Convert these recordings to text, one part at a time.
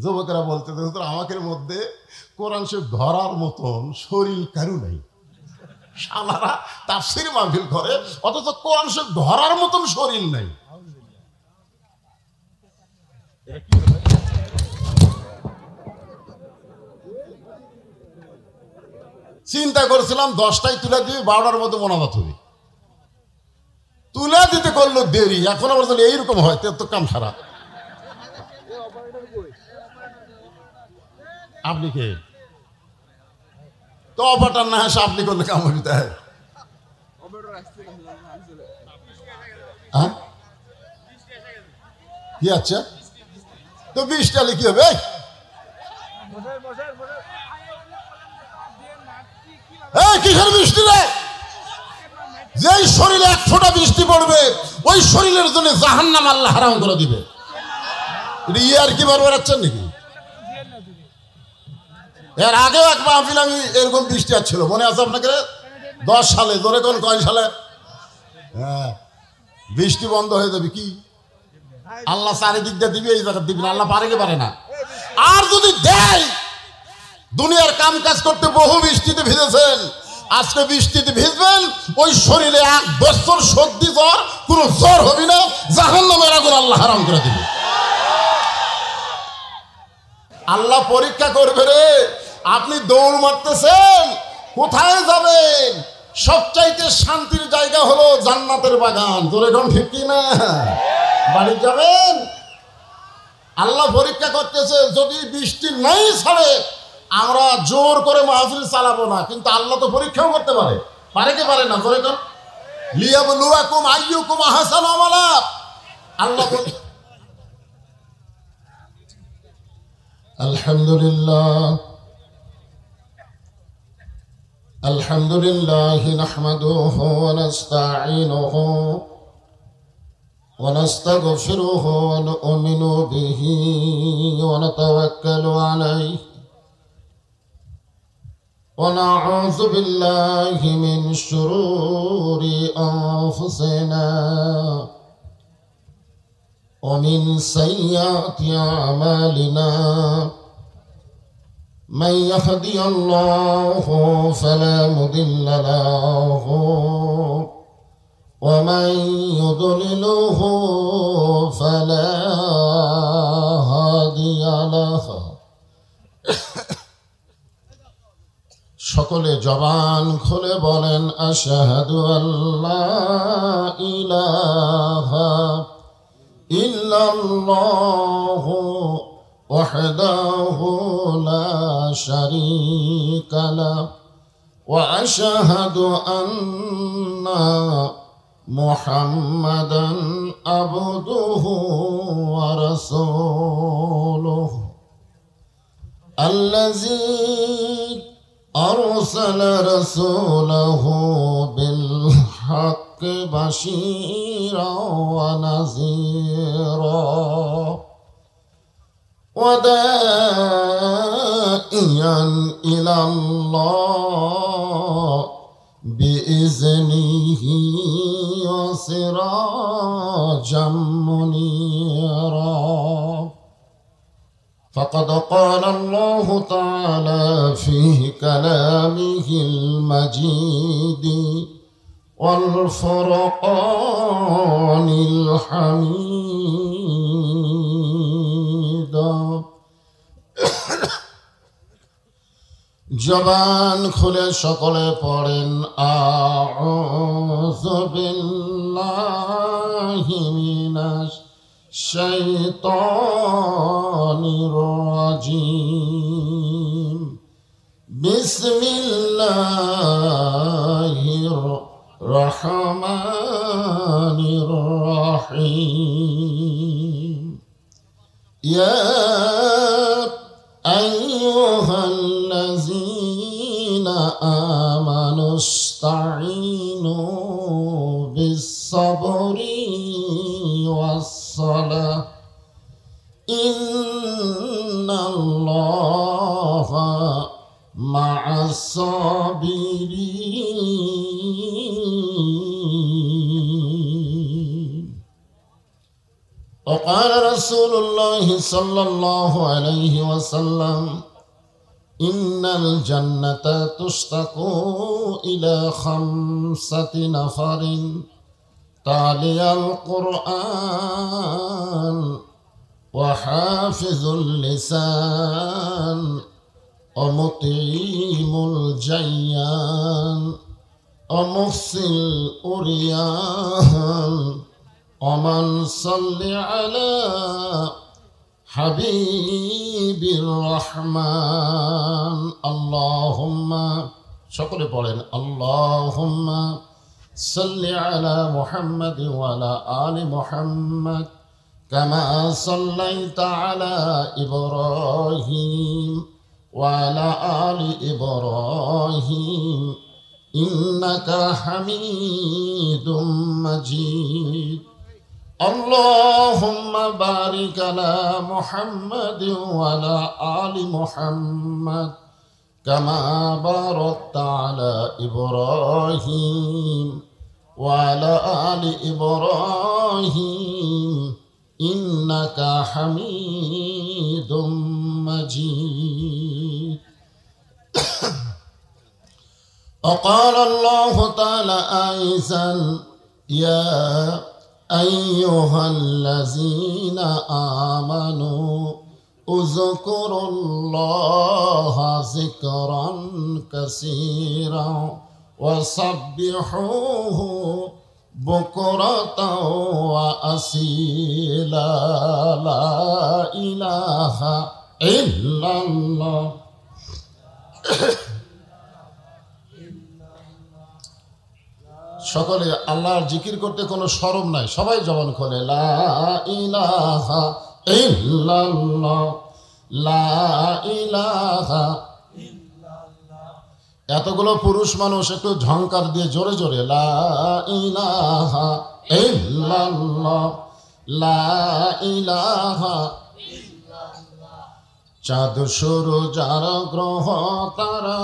যুবকেরা বলতে আমাদের মধ্যে কোরআন শরীফ ধরার মতন শরীর কারু নাই। শালারা তাফসীর মাহফিল করে অথচ কোরআন শরীফ ধরার মতন শরীর নাই। চিন্তা করেছিলাম 10টায় তুলে দিবি, 12টার মধ্যে মোনাজাত হবে। তুলে দিতে করলো দেরি, এখন আবার যদি এইরকম হয় তো কাম সারা। আপনি কে তো অপারটার না আসে, আপনি করলে কাম হইতে হয়। কি আচ্ছা তো 20টা কি হবে? কিসের বৃষ্টি রে? যেই শরীরে 1 ফোঁটা বৃষ্টি পড়বে ওই শরীরের জন্য জাহান্নাম আল্লাহ হারাম করে দিবে। আর কি বার বেড়াচ্ছেন নাকি? এর আগেও এক মাহফিল আমি এরকম বৃষ্টি আসছিল, মনে আছে আপনাকে? 10 সালে, ধরে কোন কয় সালে? হ্যাঁ, বৃষ্টি বন্ধ হয়ে যাবে কি? আল্লাহ চারিদিক দিয়ে দিবে, এই জায়গা দিবে না। আল্লাহ পারে কি পারে না? আর যদি দেয়, দুনিয়ার কাম কাজ করতে বহু বৃষ্টিতে ভিজেছেন, আজকে বৃষ্টিতে ভিজবেন, ওই শরীরে 1 বছর সর্দি জ্বর কোন জ্বর হবে না, জাহান্নামের আগুন আল্লাহ হারাম করে দিবে। আল্লাহ পরীক্ষা করবে রে। আপনি দৌড় মারতেছেন, কোথায় যাবেন? সবচাইতে শান্তির জায়গা হলো জান্নাতের বাগান। জোরে কোন ঠিক কি না? বাড়ি যাবেন। আল্লাহ পরীক্ষা করতেছে, যদি বৃষ্টি নাই ছাড়ে আমরা জোর করে মাহফিল চালাবো না, কিন্তু আল্লাহ তো পরীক্ষাও করতে পারে। পারে কি পারে না? জোরে কোন। লিয়াবলুয়াকুম আইয়ুকুম আহসানু আমালা। আল্লাহ আলহামদুলিল্লাহ আলহামদুলিল্লাহি নাহমাদুহু ওয়া নাস্তাঈনুহু ওয়া নাস্তাগফিরুহু ওয়া নু'মিনু বিহি ওয়া নাতাওয়াক্কালু আলাইহি ওয়া নাউযু বিল্লাহি মিন শুরুরি আনফুসিনা ومن سيئات أعمالنا من يهدي الله فلا مضل له ومن يضلله فلا هادي له। সকলে জবান খুলে বলেন আশহাদু আল্লা ইলাহা ইল্লাল্লাহু ওয়াহদাহু লা শারীকা লাহু ওয়া আশহাদু আন্না মুহাম্মাদান আবদুহু ওয়া রাসূলুহু আল্লাযী আরসালা রাসূলাহু বিল হক বাশীরা ওয়া নাযীরা ওয়া দাঈয়ান ইলাল্লাহ বিইজনিহি ওয়া সিরাজাম মুনীরা। فقد قال الله تعالى في كلامه المجيد والفرقان الحميد। জবান খুলে সকলে পড়েন আউযু বিল্লাহি মিনাশ শাইতানির রাজিম। বিসমিল্লাহির রহমানির রহিম। ইয়া আইয়ুহাল্লাযীনা আমানুস্তাঈনু বিস-সাবরি ওয়াস-সালাহ ইন্নাল্লাহা মা'আস-সাবিরিন। وقال رسول الله صلى الله عليه وسلم إن الجنة تشتاق إلى 5 نفر تالي القرآن وحافظ اللسان ومطعم الجيان ومفصل الأريان ومن صلى على حبيب الرحمن اللهم সকলে পড়েন اللهم صل على محمد وعلى آل محمد كما صليت على إبراهيم وعلى آل إبراهيم إنك حميد مجيد اللهم بارك على محمد وعلى آل محمد كما باركت على إبراهيم وعلى آل إبراهيم إنك حميد مجيد وقال الله تعالى أيضا يا أيها الذين آمنوا اذكروا الله ذكرا كثيرا وسبحوه بكرة وأصيلا لا إله إلا الله সকলে আল্লাহর জিকির করতে কোনো শরম নাই, সবাই জবান খোলে লা ইলাহা ইল্লাল্লাহ লা ইলাহা ইল্লাল্লাহ। এতগুলো পুরুষ মানুষ একটু ঝংকার দিয়ে জোরে জোরে লা ইলাহা ইল্লাল্লাহ লা ইলাহা ইল্লাল্লাহ। চাঁদ সূরজ আর গ্রহ তারা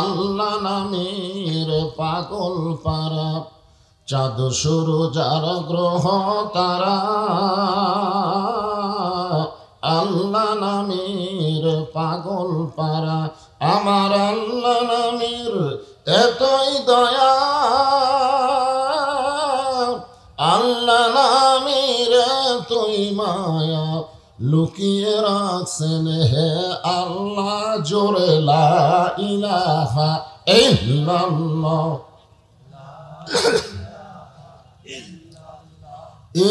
আল্লাহ নামের পাগল পারা। চাঁদ সূরজ আর গ্রহ তারা আল্লাহ নামের পাগল পারা। আমার আল্লাহ নামের এতই দয়া, আল্লাহ নামের এতই মায়া, লুকিয়ে রাখছেন হে আল্লাহ জোরে লা ইলাহা ইল্লাল্লাহ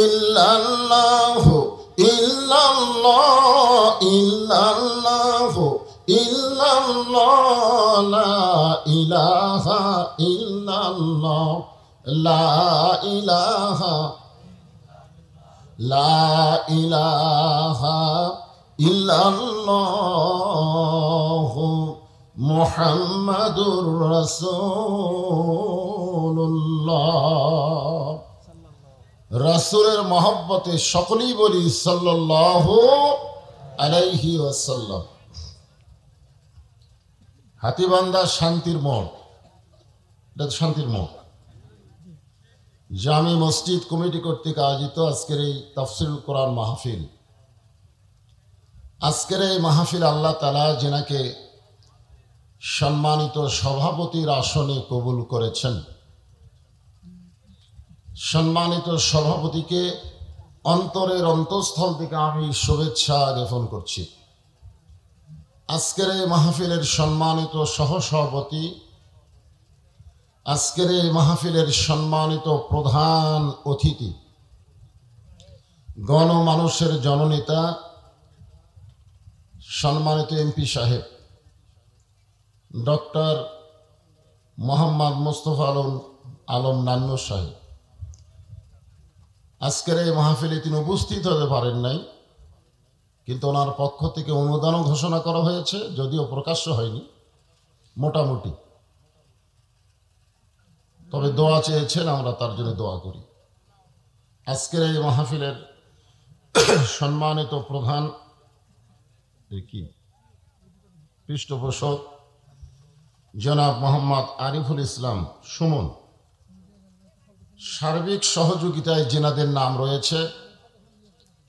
ইল্লাল্লাহু ইল্লাল্লাহ ইল্লাল্লাহু ইল্লাল্লাহ লা ইলাহা ইল্লাল্লাহ লা ইলাহা লা ইলাহা ইল্লাল্লাহু মুহাম্মাদুর রাসূলুল্লাহ। রাসূলের মহব্বতে সকলেই বলি সাল্লাল্লাহু আলাইহি ওয়াসাল্লাম। হাতীবান্ধা শান্তির মঠ, এটা শান্তির মঠ, জামি মসজিদ কমিটি কর্তৃক আয়োজিত আজকের এই তাফসিরুল কোরআন মাহফিল। আজকের এই মাহফিল আল্লাহ তাআলা যিনাকে সম্মানিত সভাপতির আসনে কবুল করেছেন, সম্মানিত সভাপতিকে অন্তরের অন্তঃস্থল থেকে আমি শুভেচ্ছা জ্ঞাপন করছি। আজকের এই মাহফিলের সম্মানিত সহসভাপতি, আজকের এই মাহফিলের সম্মানিত প্রধান অতিথি, গণমানুষের জননেতা সম্মানিত এমপি সাহেব ডক্টর মোহাম্মদ মোস্তফা আলম নান্নু সাহেব, আজকের এই মাহফিলে তিনি উপস্থিত হতে পারেন নাই, কিন্তু ওনার পক্ষ থেকে অনুদানও ঘোষণা করা হয়েছে, যদিও প্রকাশ্য হয়নি, মোটামুটি। তবে দোয়া চেয়েছেন, আমরা তার জন্য দোয়া করি। আজকের এই মাহফিলের সম্মানিত প্রধান কি পৃষ্ঠপোষক জনাব মোহাম্মদ আরিফুল ইসলাম সুমন, সার্বিক সহযোগিতায় যেনাদের নাম রয়েছে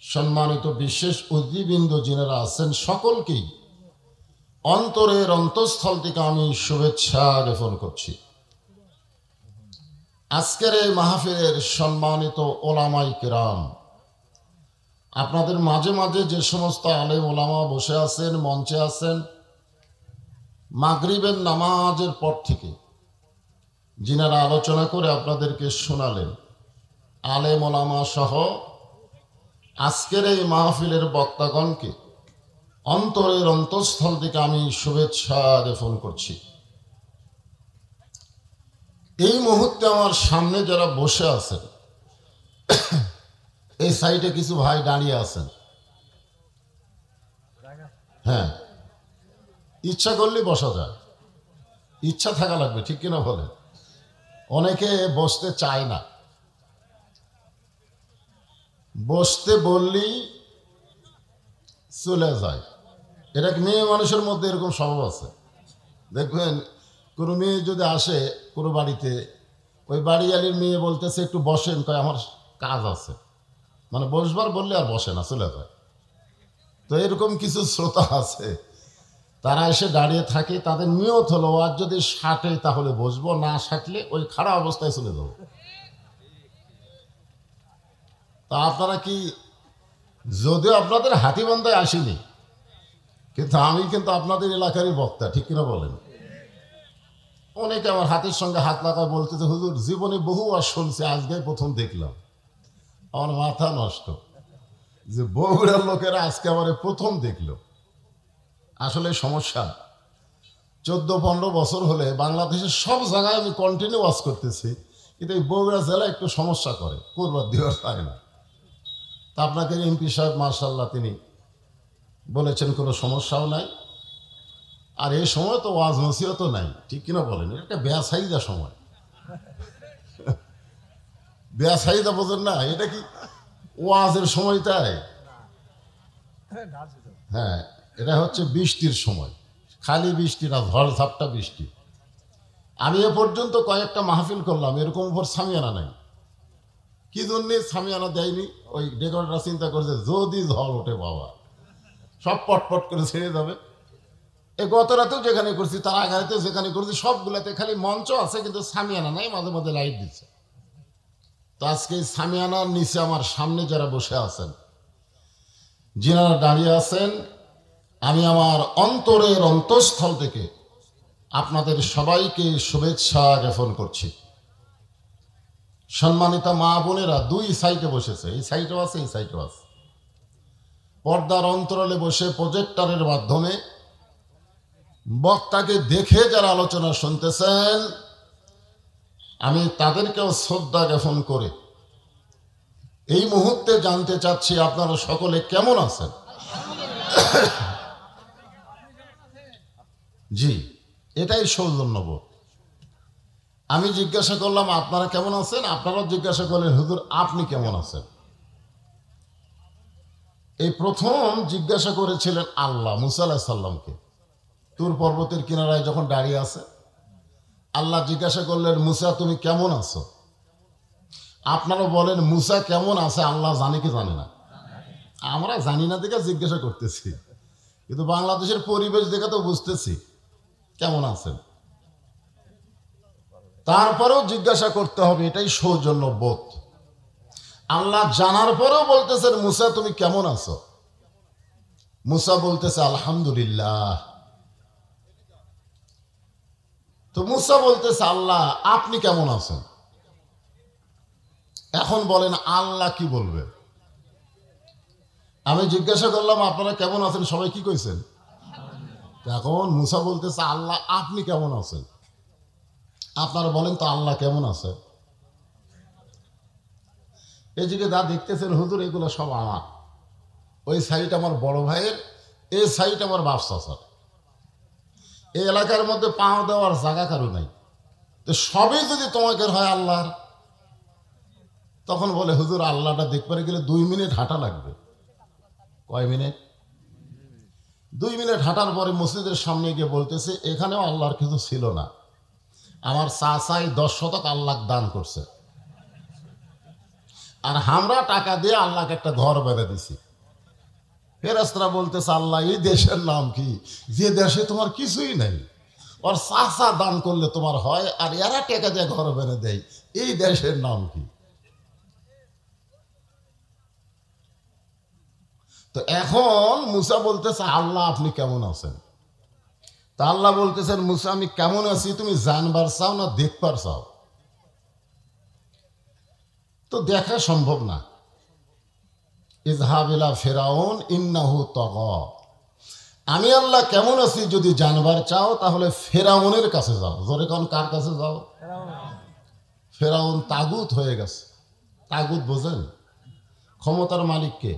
সম্মানিত বিশেষ অতিথিবৃন্দ যিনারা আছেন সকলকেই অন্তরের অন্তঃস্থল থেকে আমি শুভেচ্ছা জ্ঞাপন করছি। আজকের এই মাহফিলের সম্মানিত ওলামায়ে কেরাম, আপনাদের মাঝে মাঝে যে সমস্ত আলেম ওলামা বসে আছেন, মঞ্চে আছেন, মাগরিবের নামাজের পর থেকে যিনারা আলোচনা করে আপনাদেরকে শোনালেন, আলেম ওলামা সহ আজকের এই মাহফিলের বক্তাগণকে অন্তরের অন্তঃস্থল থেকে আমি শুভেচ্ছা জ্ঞাপন করছি। এই মুহূর্তে আমার সামনে যারা বসে আছেন, এই সাইডে কিছু ভাই দাঁড়িয়ে আছেন। হ্যাঁ, ইচ্ছা করলে বসা যায়, ইচ্ছা থাকা লাগবে, ঠিক কিনা বলে? অনেকে বসতে চায় না, বসতে বললেই চলে যায়। এটা মেয়ে মানুষের মধ্যে এরকম স্বভাব আছে। দেখবেন কোনো মেয়ে যদি আসে কোনো বাড়িতে, ওই বাড়িওয়ালির মেয়ে বলতেছে একটু বসেন, কয় আমার কাজ আছে, মানে বসবার বললে আর বসে না, চলে যায়। তো এরকম কিছু শ্রোতা আছে, তারা এসে দাঁড়িয়ে থাকে, তাদের নিয়ত হলো আর যদি সাটে তাহলে বসবো, না সাটলে ওই খারাপ অবস্থায় চলে যাবো। তা আপনারা কি, যদিও আপনাদের হাতিবান্ধায় আসিনি, কিন্তু আমি কিন্তু আপনাদের এলাকারই বক্তা, ঠিক কিনা বলেন? অনেকে আমার হাতের সঙ্গে হাত লাগায় বলতেছে, হুজুর জীবনে বহু আর শুনছি, আজকে প্রথম দেখলাম। আমার মাথা নষ্ট যে বগুড়ার লোকেরা আজকে আমার প্রথম দেখলো। আসলে সমস্যা, 14-15 বছর হলে বাংলাদেশের সব জায়গায় আমি কন্টিনিউ ওয়াজ করতেছি, কিন্তু এই বগুড়া জেলা একটু সমস্যা করে, করবার দেওয়ার চায় না। তা আপনাকে এমপি সাহেব মাশাআল্লাহ তিনি বলেছেন কোনো সমস্যাও নাই, আর এই সময় তো ওয়াজ নসিহত নাই, ঠিক কিনা বলেন? এটা একটা বেয়াসাইদা সময়, বেয়াসাইদা বোঝেন না? এটা কি ওয়াজের সময়টাই? হ্যাঁ, এটা হচ্ছে বৃষ্টির সময়, খালি বৃষ্টি না, ঝড় ঝাপটা বৃষ্টি। আমি এ পর্যন্ত কয়েকটা মাহফিল করলাম, এরকম উপর সামিয়ানা নাই। কি জন্যে সামিয়ানা দেয়নি? ওই ডেকোরেটররা চিন্তা করছে যদি ঝড় ওঠে বাবা সব পটপট করে ছেড়ে যাবে। এই গত রাতেও যেখানে করছি, তার আগে রাতেও যেখানে করছি, সবগুলাতে খালি মঞ্চ আছে কিন্তু সামিয়ানা নাই, মাঝে মাঝে লাইট দিচ্ছে। তো আজকে সামিয়ানার নিচে আমার সামনে যারা বসে আছেন, যিনারা দাঁড়িয়ে আছেন, আমি আমার অন্তরের অন্তঃস্থল থেকে আপনাদের সবাইকে শুভেচ্ছা জ্ঞাপন করছি। সম্মানিতা মা বোনেরা দুই সাইডে বসেছে, এই সাইডেও আছে, এই সাইডেও আছে। পর্দার অন্তরালে বসে প্রজেক্টরের মাধ্যমে বক্তাকে দেখে যারা আলোচনা শুনতেছেন, আমি তাদেরকেও শ্রদ্ধা জ্ঞাপন করে এই মুহূর্তে জানতে চাচ্ছি আপনারা সকলে কেমন আছেন? জি, এটাই সৌজন্যবোধ। আমি জিজ্ঞাসা করলাম আপনারা কেমন আছেন, আপনারাও জিজ্ঞাসা করলেন হুজুর আপনি কেমন আছেন। এই প্রথম জিজ্ঞাসা করেছিলেন আল্লাহ মুসা আলাইহিস সালামকে, তুর পর্বতের কিনারায় যখন দাঁড়িয়ে আছে, আল্লাহ জিজ্ঞাসা করলেন মুসা তুমি কেমন আছো? আপনারা বলেন মুসা কেমন আছে আল্লাহ জানে কি জানে না? আমরা জানি না দেখে জিজ্ঞাসা করতেছি, কিন্তু বাংলাদেশের পরিবেশ দেখে তো বুঝতেছি কেমন আছেন। তারপরেও জিজ্ঞাসা করতে হবে, এটাই সৌজন্য বোধ। আল্লাহ জানার পরেও বলতেছেন মুসা তুমি কেমন আছো? মুসা বলতেছে আলহামদুলিল্লাহ। তো মুসা বলতেছে আল্লাহ আপনি কেমন আছেন? এখন বলেন আল্লাহ কি বলবে? আমি জিজ্ঞাসা করলাম আপনারা কেমন আছেন, সবাই কি কইছেন? এখন মুসা বলতেছে আল্লাহ আপনি কেমন আছেন? আপনারা বলেন তো আল্লাহ কেমন আছে? এই দিকে যা দেখতেছেন হুজুর এগুলো সব আমার, ওই সাইড আমার বড় ভাইয়ের, এই সাইড আমার বাপ চাচার। এই এলাকার মধ্যে পাও দেওয়ার জায়গা কারো নাই। তো সবই যদি তোমাকে হয় আল্লাহর, তখন বলে হুজুর আল্লাহটা দেখতে গেলে 2 মিনিট হাঁটা লাগবে। কয় মিনিট? 2 মিনিট হাঁটার পরে মসজিদের সামনে গিয়ে বলতেছে এখানেও আল্লাহর কিছু ছিল না, আমার চাচাই 10 শতক আল্লাহ দান করছে, আর আমরা টাকা দিয়ে আল্লাহকে একটা ঘর বেঁধে দিছি। ফেরেশতারা বলতেছে, আল্লাহ এই দেশের নাম কি, যে দেশে তোমার কিছুই নাই, ওর চাচা দান করলে তোমার হয়, আর এরা টাকা দিয়ে ঘর বেঁধে দেয়, এই দেশের নাম কি? তো এখন মুসা বলতেছে, আল্লাহ আপনি কেমন আছেন? তা আল্লাহ বলতেছেন, মুসা আমি কেমন আছি তুমি জানবার চাও না দেখবার চাও? তো দেখা সম্ভব না। ইযহাব ইলা ফিরাউন ইন্নাহু তাগা, আমি আল্লাহ কেমন আছি যদি জানবার চাও তাহলে ফেরাউনের কাছে যাও। জোরে কোন, কার কাছে যাও? ফেরাউন তাগুত হয়ে গেছে। তাগুত বোঝেন? ক্ষমতার মালিককে,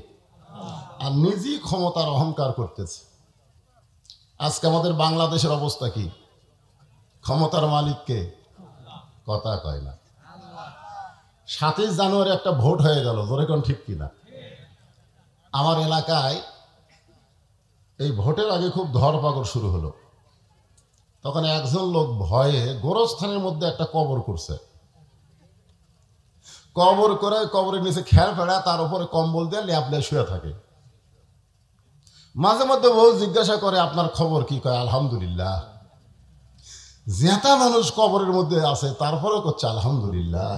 আর নিজেই ক্ষমতার অহংকার করতেছে। আজকে আমাদের বাংলাদেশের অবস্থা কি? ক্ষমতার মালিককে কথা কয় না। 7 জানুয়ারি একটা ভোট হয়ে গেল, জোরে কোন ঠিক কিনা? আমার এলাকায় এই ভোটের আগে খুব ধরপাকড় শুরু হলো। তখন একজন লোক ভয়ে গোরস্থানের মধ্যে একটা কবর করছে। কবর করে কবরের নিচে খেয়াল ফেলা, তার উপরে কম্বল দিয়ে ল্যাপলে শুয়ে থাকে। মাঝে মধ্যে বহু জিজ্ঞাসা করে, আপনার খবর কি? কয় আলহামদুলিল্লাহ। জেতা মানুষ কবরের মধ্যে আছে, তারপরে করছে আলহামদুলিল্লাহ।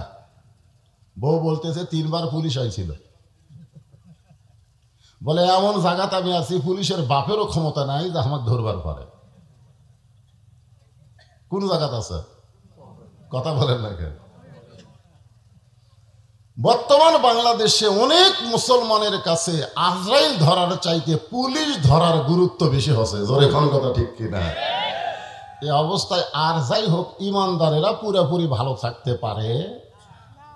বউ বলতেছে 3 বার পুলিশ আইছিল। বলে এমন জায়গাতে আমি আছি, পুলিশের বাপেরও ক্ষমতা নাই যে আমাকে ধরবার পারে। কোন জায়গাতে আছে? কথা বলেন না কেন? বর্তমান বাংলাদেশে অনেক মুসলমানের কাছে আজরাইল ধরার চাইতে পুলিশ ধরার গুরুত্ব বেশি হচ্ছে। জোরে কোন কথা ঠিক কিনা? এই অবস্থায় আর যাই হোক, ইমানদারেরা পুরোপুরি ভালো থাকতে পারে,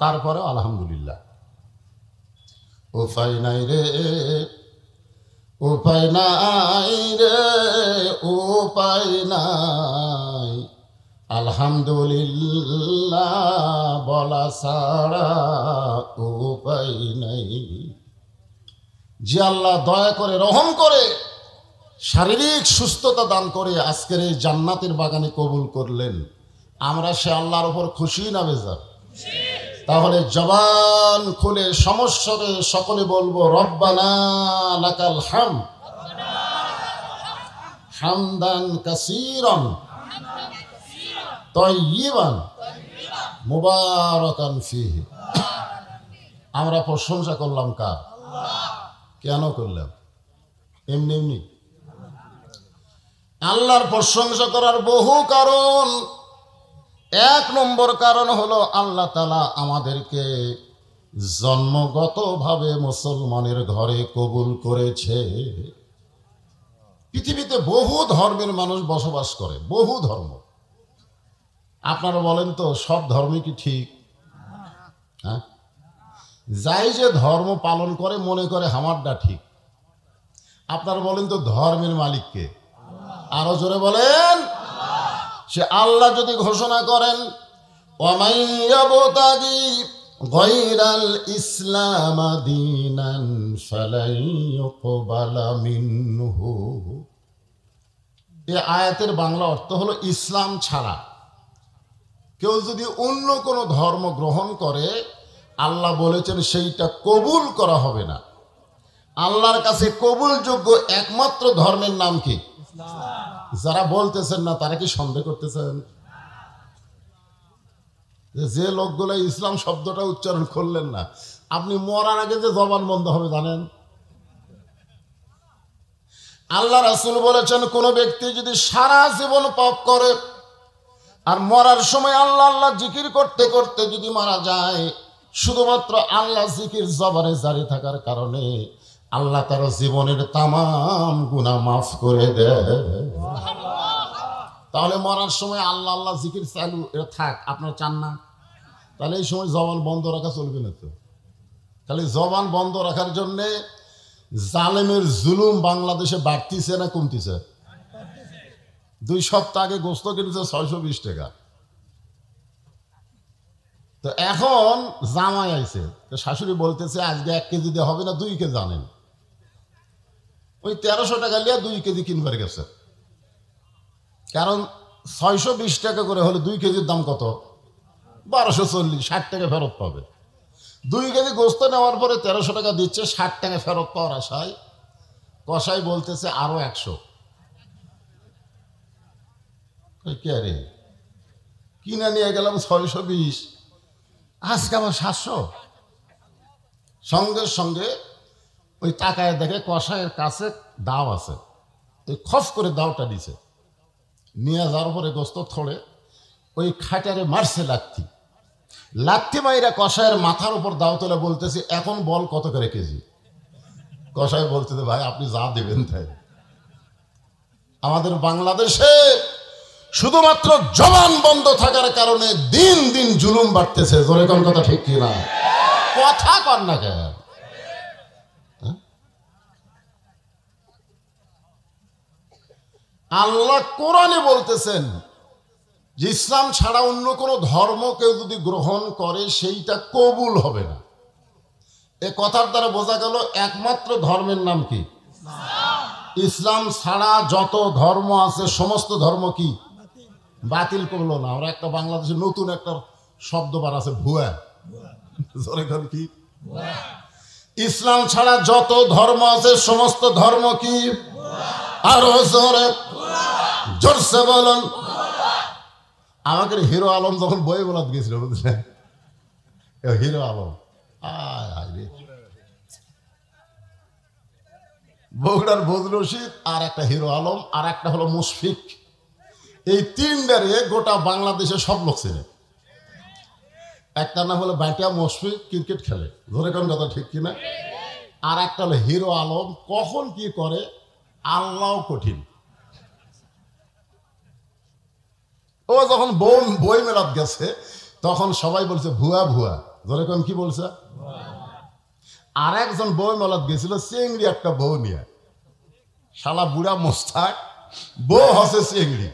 তারপরে আলহামদুলিল্লাহ। উপায় নাই রে, উপায় নাই রে, উপায় নাই, আলহামদুলিল্লাহ বলা ছাড়া উপায় নাই। যে আল্লাহ দয়া করে, রহম করে, শারীরিক সুস্থতা দান করে আজকের এই জান্নাতের বাগানে কবুল করলেন, আমরা সে আল্লাহর উপর খুশি না বেজার? তাহলে জবান খুলে সমস্যারে সকলে বলবো, রব্বানা লাকাল হামদ হামদান কাসীরান তাইয়িবান মুবারাকান ফীহি। আমরা প্রশংসা করলাম কার? কেন করলাম? এমনি এমনি? আল্লাহর প্রশংসা করার বহু কারণ। 1 নম্বর কারণ হলো আল্লাহ তাআলা আমাদেরকে জন্মগতভাবে মুসলমানের ঘরে কবুল করেছে। পৃথিবীতে বহু ধর্মের মানুষ বসবাস করে, বহু ধর্ম। আপনারা বলেন তো, সব ধর্মই কি ঠিক? হ্যাঁ, যাই যে ধর্ম পালন করে মনে করে আমারটা ঠিক। আপনারা বলেন তো, ধর্মের মালিককে? আরো জোরে বলেন। সে আল্লাহ যদি ঘোষণা করেন, ওয়ামাইয়াবতাগি গায়রাল ইসলাম দীনান ফালাই ইউকবালা মিনহু, এই আয়াতের বাংলা অর্থ হলো, ইসলাম ছাড়া কেউ যদি অন্য কোনো ধর্ম গ্রহণ করে, আল্লাহ বলেছেন সেইটা কবুল করা হবে না। আল্লাহর কাছে কবুলযোগ্য একমাত্র ধর্মের নাম কি? যারা বলতেছেন না তারা কি সন্দেহ করতেছেন? যে লোকগুলো ইসলাম শব্দটা উচ্চারণ করলেন না, আপনি মরার আগে যে জবান বন্ধ হবে জানেন? আল্লাহ রাসূল বলেছেন, কোন ব্যক্তি যদি সারা জীবন পাপ করে আর মরার সময় আল্লাহ আল্লাহ জিকির করতে করতে যদি মারা যায়, শুধুমাত্র আল্লাহ জিকির জবানে জারি থাকার কারণে আল্লাহ তার জীবনের তামাম গুনাহ মাফ করে দেয়। তাহলে মরার সময় আল্লাহ আল্লাহ জিকির চালু থাক, আপনারা চান না? তাহলে এই সময় জবান বন্ধ রাখা চলবে না তো। তাহলে জবান বন্ধ রাখার জন্যে জালেমের জুলুম বাংলাদেশে বাড়তিছে না কমতিছে? 2 সপ্তাহ আগে গোস্ত কিনেছে 620 টাকা। তো এখন জামাই আইছে, তো শাশুড়ি বলতেছে আজকে 1 কেজি দিয়ে হবে না, 2 কেজি আনেন। ওই 1300 টাকা লিয়া 2 কেজি কিনবার গেছে। কারণ 620 টাকা করে হলে 2 কেজির দাম কত? 1240, 60 টাকা ফেরত পাবে। 2 কেজি গোস্ত নেওয়ার পরে 1300 টাকা দিচ্ছে, 60 টাকা ফেরত পাওয়ার আশায় কসাই বলতেছে আরো 100। কে রে, কিনা নিয়ে গেলাম 620, আজকে আবার 700। সঙ্গে সঙ্গে ওই টাকায় দেখে কসাইয়ের কাছে দাও আছে, ওই খফ করে দাওটা দিছে, নিয়ে যাওয়ার পরে গোস্ত থোড়ে ওই খাটারে মারছে লাথি মাইরা কসাইয়ের মাথার উপর দাও তোলে, বলতেছে এখন বল কত করে কেজি। কসাই বলতেছে ভাই আপনি যা দেবেন তাই। আমাদের বাংলাদেশে শুধুমাত্র জবান বন্ধ থাকার কারণে দিন দিন জুলুম বাড়তেছে। জোরে কোন কথা ঠিক কিনা? কথা কর না কেন? আল্লাহ কোরআনে বলতেছেন যে ইসলাম ছাড়া অন্য কোনো ধর্ম কেউ যদি গ্রহণ করে সেইটা কবুল হবে না। এ কথার দ্বারা বোঝা গেল একমাত্র ধর্মের নাম কি? ইসলাম ছাড়া যত ধর্ম আছে সমস্ত ধর্ম কি বাতিল করলো না। আমরা একটা বাংলাদেশে নতুন একটা শব্দ বার আছে, ভুয়া। কি ইসলাম ছাড়া যত ধর্ম আছে সমস্ত ধর্ম কি? আরো জোরে জোরসে বলুন। আমাকে হিরো আলম যখন বই বলাতে গেছিল, বুঝলেন, হিরো আলম বগুড়ার বজলুর রশিদ, আর একটা হিরো আলম, আর একটা হলো মুশফিক। এই 3টারে গোটা বাংলাদেশে সব লোক ছিল। একটা নাম হলো বাইটা মুশফিক, ক্রিকেট খেলে, ধরে কোন কথা ঠিক কিনা। আর একটা হলো হিরো আলম, কখন কি করে আল্লাহ কঠিন। ও যখন বই মেলাত গেছে তখন সবাই বলছে ভুয়া ভুয়া। ধরে কোন কি বলছে? আর একজন বই মেলাত গেছিল চেংড়ি একটা বউ নিয়ে, শালা বুড়া মোস্তাক, বউ হচ্ছে চেংড়ি।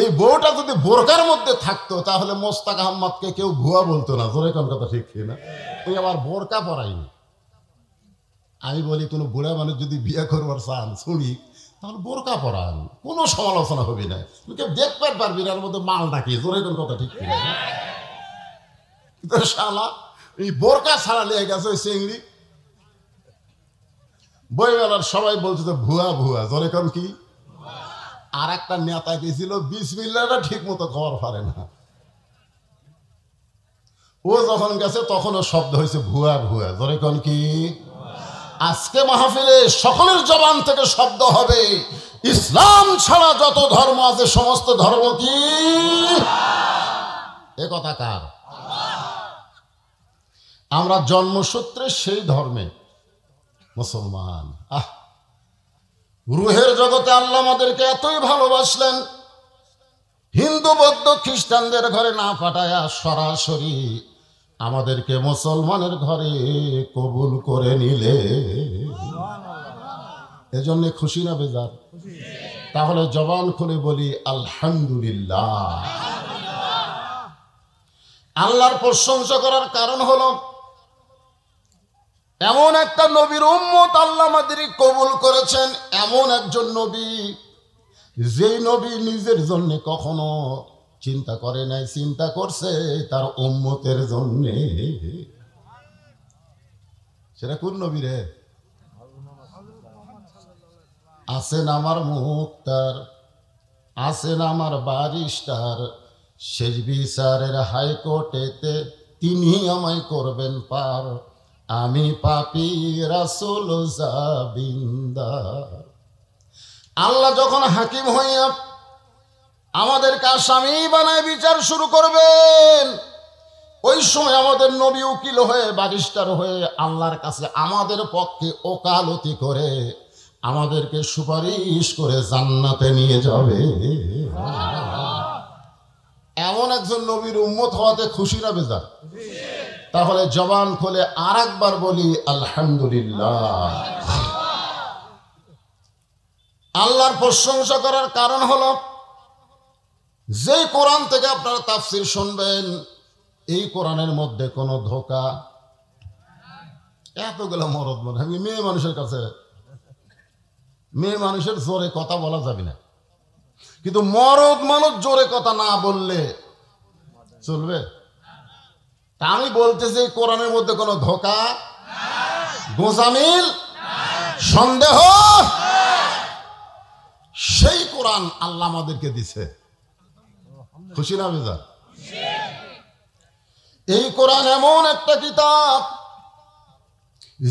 এই বউটা যদি বোরকার মধ্যে থাকতো তাহলে মোস্তাক আহমদকে কেউ ভুয়া বলতো না। জোরে কোন কথা ঠিক না? ওই আবার বোরকা পরাইনি। আমি বলি কোনো বুড়া মানুষ যদি বিয়ে করবার চান শুনি, তাহলে বোরকা পরান, কোনো সমালোচনা হবে না, কেউ দেখতে পারবি না এর মধ্যে মাল নাকি। জোরে কোন কথা ঠিক না? শালা এই বোরকা ছাড়া লেগে গেছে ওই চেংড়ি। বইমেলার সবাই বলছে তো ভুয়া ভুয়া। জোরে কোন কি? আর একটা নেতা গেছিল বিসমিল্লাহটা ঠিক মতো খবর পারে না। ও যখন গেছে তখনও শব্দ হয়েছে ভুয়া ভুয়া। জোরে কোন কি? আজকে মাহফিলে সকলের জবান থেকে শব্দ হবে ইসলাম ছাড়া যত ধর্ম আছে সমস্ত ধর্ম কি? এ কথা কার? আমরা জন্মসূত্রে সেই ধর্মে মুসলমান। রুহের জগতে আল্লাহ আমাদেরকে এতই ভালোবাসলেন, হিন্দু বৌদ্ধ খ্রিস্টানদের ঘরে না পাঠায়া সরাসরি আমাদেরকে মুসলমানের ঘরে কবুল করে নিলে। এজন্য খুশি না বেজার? তাহলে জবান খুলে বলি আলহামদুলিল্লাহ। আল্লাহর প্রশংসা করার কারণ হলো এমন একটা নবীর উম্মত আল্লাহ আমাদেরকে কবুল করেছেন, এমন একজন নবী যেই নবী নিজের জন্য কখনো চিন্তা করে নাই, চিন্তা করছে তার উম্মতের জন্য। সেটা কোন নবী রে? আছেন আমার মুক্তার, আছেন আমার বারিস্টার, শেষ বিচারের হাইকোর্টেতে তিনি আমায় করবেন পার, আমি পাপী রাসূল জাবিন্দার। আল্লাহ যখন হাকিম হইয়া আমাদেরকে আসামি বানায় বিচার শুরু করবেন, ওই সময় আমাদের নবী উকিল হয়ে বারিস্টার হয়ে আল্লাহর কাছে আমাদের পক্ষে ওকালতি করে আমাদেরকে সুপারিশ করে জান্নাতে নিয়ে যাবে। এমন একজন নবীর উম্মত হওয়াতে খুশি না বেজার? তাহলে জবান খুলে আর একবার বলি আলহামদুলিল্লাহ। আল্লাহর প্রশংসা করার কারণ হলো যে কোরআন থেকে আপনারা তাফসীর শুনবেন, এই কোরআনের মধ্যে কোনো ধোঁকা। এতগুলো মরদ মনে হয় মেয়ে মানুষের কাছে, মেয়ে মানুষের জোরে কথা বলা যাবে না, কিন্তু মরদ মানুষ জোরে কথা না বললে চলবে? তা আমি বলতেছি কোরআনের মধ্যে কোনো ধোঁকা, গোজামিল, সন্দেহ, সেই কোরআন আল্লাহ আমাদেরকে দিছে। খুশি না বেজার? এই কোরআন এমন একটা কিতাব,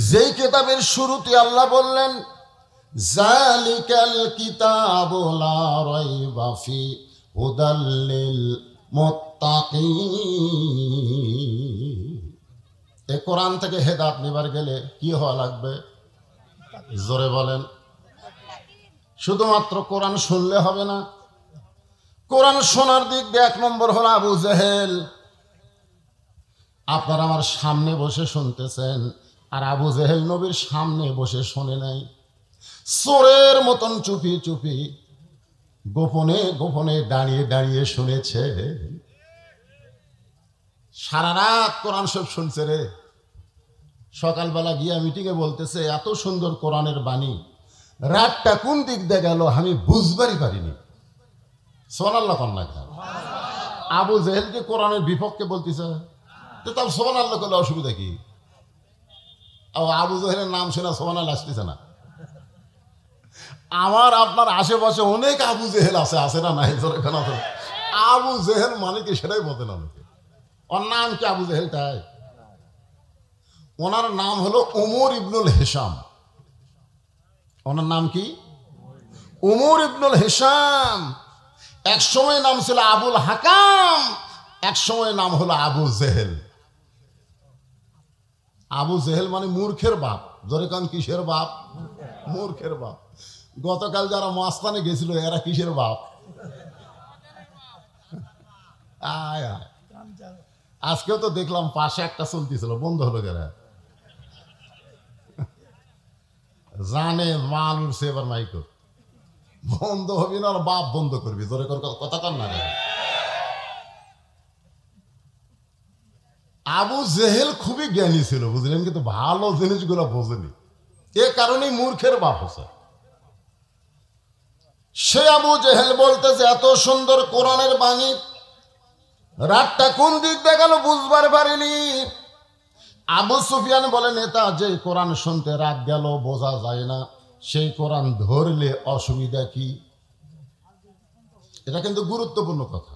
যেই কিতাবের শুরুতে আল্লাহ বললেন জালিকাল কিতাবু লা রাইবা ফি হুদাল লিল মুত্তাকিন। এই কোরআন থেকে হেদায়েত নিবার গেলে কি হওয়া লাগবে? জোরে বলেন। শুধুমাত্র কোরআন শুনলে হবে না, কোরআন শোনার দিক দিয়ে এক নম্বর হলো আবু জেহেল। আপনারা আমার সামনে বসে শুনতেছেন, আর আবু জেহেল নবীর সামনে বসে শোনে নাই, চোরের মতন চুপি চুপি গোপনে গোপনে দাঁড়িয়ে দাঁড়িয়ে শুনেছে। সারা রাত কোরআন সব শুনছে রে। সকালবেলা গিয়া মিটিংয়ে বলতেছে এত সুন্দর কোরআনের বাণী, রাতটা কোন দিক দিয়ে গেল আমি বুঝবারই পারিনি। সুবহানাল্লাহ কন্যা। আবু জেহেলকে কোরআনের বিপক্ষে বলতেছে, তো তার সুবহানাল্লাহ করলে অসুবিধা কি? আবু জেহেলের নাম শুনে সুবহানাল্লাহ আসতেছে না? আমার আপনার আশেপাশে অনেক আবু জেহেল আছে না নাই? আবু জেহেল মানে কি সেটাই বলতেন অনেকে। ওর নাম কি আবু জেহেল? তাই ওনার নাম হলো উমর ইবনুল হিশাম। ওনার নাম কি? উমর ইবনুল হিশাম। এক সময় নাম ছিল আবুল হাকাম, এক সময় নাম হলো আবু জেহেল। আবু জেহেল মানে মূর্খের বাপ। জোরে কান, কিসের বাপ? মূর্খের বাপ। গতকাল যারা মাস্তানে গেছিল এরা কিসের বাপ? আয় আয়, আজকেও তো দেখলাম পাশে একটা চলতেছিল, বন্ধ হলো গেরা। জানে মাল উঠছে, এবার মাইক বন্ধ হবি না, বাপ বন্ধ করবি। জোরে কথা কর না। আবু জেহেল খুবই জ্ঞানী ছিল, বুঝলেন, কিন্তু ভালো জিনিসগুলো বোঝেনি, এ কারণেই মূর্খের বাপ হচ্ছে। সে আবু জেহেল বলতেছে এত সুন্দর কোরআনের বাণী, রাতটা কোন দিক দিয়ে গেল বুঝবার পারিনি। আবু সুফিয়ান বলে, নেতা, যে কোরআন শুনতে রাত গেল বোঝা যায় না, সেই কোরআন ধরলে অসুবিধা কি? এটা কিন্তু গুরুত্বপূর্ণ কথা।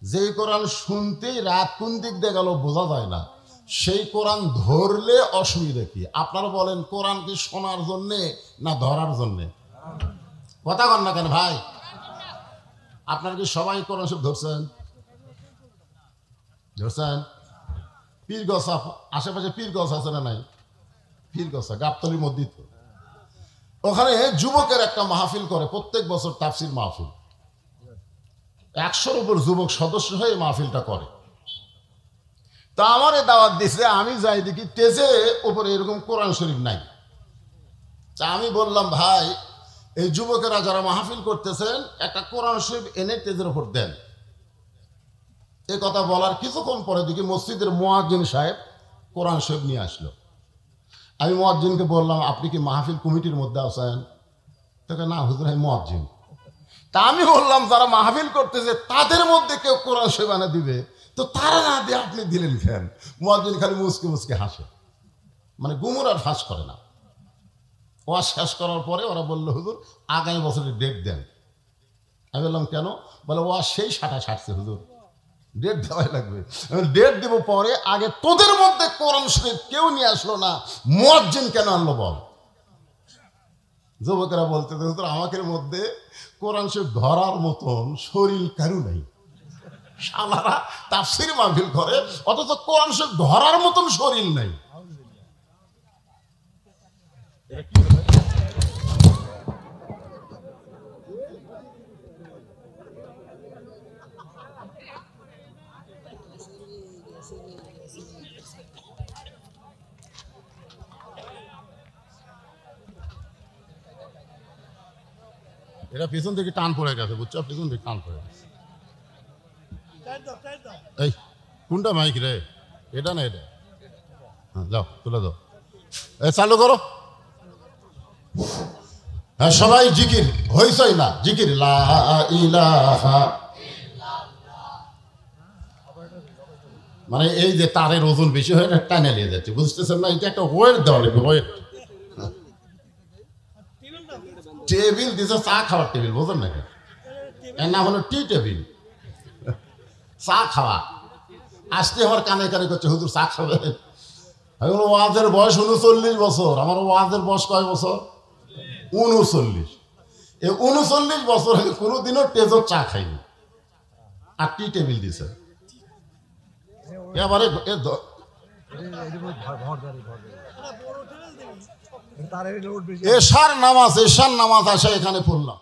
যে কোরআন শুনতেই রাত কোন দিক দিয়ে গেল বোঝা যায় না, সেই কোরআন ধরলে অসুবিধা কি? আপনারা বলেন, কোরআন কি শোনার জন্যে না ধরার জন্যে? কথা কন না কেন ভাই? আপনার কি সবাই কোরআন সব ধরছেন? ধরছেন? পীর গছ আশেপাশে পীর গছ আছে না নাই? পীর গছ গাবতলির মধ্যে তো, ওখানে যুবকের একটা মাহফিল করে প্রত্যেক বছর, তাফসির মাহফিল। 100-র উপর যুবক সদস্য হয়ে মাহফিলটা করে। তা আমারে দাওয়াত দিছে, আমি যাই দেখি টেজে উপরে এরকম কোরআন শরীফ নাই। তা আমি বললাম, ভাই, এই যুবকেরা যারা মাহফিল করতেছেন একটা কোরআন শরীফ এনে টেজের উপর দেন। এই কথা বলার কিছুক্ষণ পরে দেখি মসজিদের মুয়াজ্জিন সাহেব কোরআন শরীফ নিয়ে আসলো। আমি মুয়াজ্জিনকে বললাম, আপনি কি মাহফিল কমিটির মধ্যে আছেন? তাকে, না হুজুর, আমি মুয়াজ্জিন। তা আমি বললাম, যারা মাহফিল করতেছে তাদের মধ্যে কেউ কোরআন শরীফ এনে দিবে, তো তারা না দিয়ে আপনি দিলেন কেন? মুয়াজ্জিন খালি মুচকে মুচকে হাসে, মানে গুমর আর ফাঁস করে না। ওয়াজ শেষ করার পরে ওরা বললো, হুজুর আগামী বছরের ডেট দেন। আমি বললাম, কেন? বলে, ওয়াজ সেই সাটছে হুজুর, ডেট দেওয়াই লাগবে। ডেট দেবো পরে, আগে তোদের মধ্যে কোরআন শরীফ কেউ নিয়ে আসলো না, মুয়াজ্জিন কেন আনলো বল? যুবকেরা বলতে, হুজুর আমাদের মধ্যে কোরআন শরীফ ধরার মতন শরীর কারু নাই। শালারা তাফসীর মাহফিল করে অথচ কোরআন শরীফ ধরার মতন শরীর নাই। এটা পেছন থেকে টান পড়ে গেছে, বুঝছো? পেছন থেকে টান পড়ে গেছে। এই কোনটা মাইক রে? এটা না এটা? হ্যাঁ, যাও তুলে দাও, চালু করো। হ্যাঁ, সবাই জিকির হইছই না? জিকির লা ইলাহা মানে এই যে তারের ওজন বেশি হয়ে টানে নিয়ে যাচ্ছে, বুঝতেছেন না? এটা একটা ওয়েট দেওয়া লাগবে, ওয়েট। টেবিল দিছে, চা খাওয়ার টেবিল, বোঝেন না? এর নাম হলো টি টেবিল, চা খাওয়া। আসতে আমার কানে কানে করছে, হুজুর চা খাবে? আমি বলবো ওয়াজের বয়স 39 বছর। আমার ওয়াজের বয়স কয় বছর? 39। এই 39 বছর আমি কোনোদিনও টেজর চা খাইনি, আর টি টেবিল দিছে। এবারে এশার নামাজ আসে এখানে পড়লাম।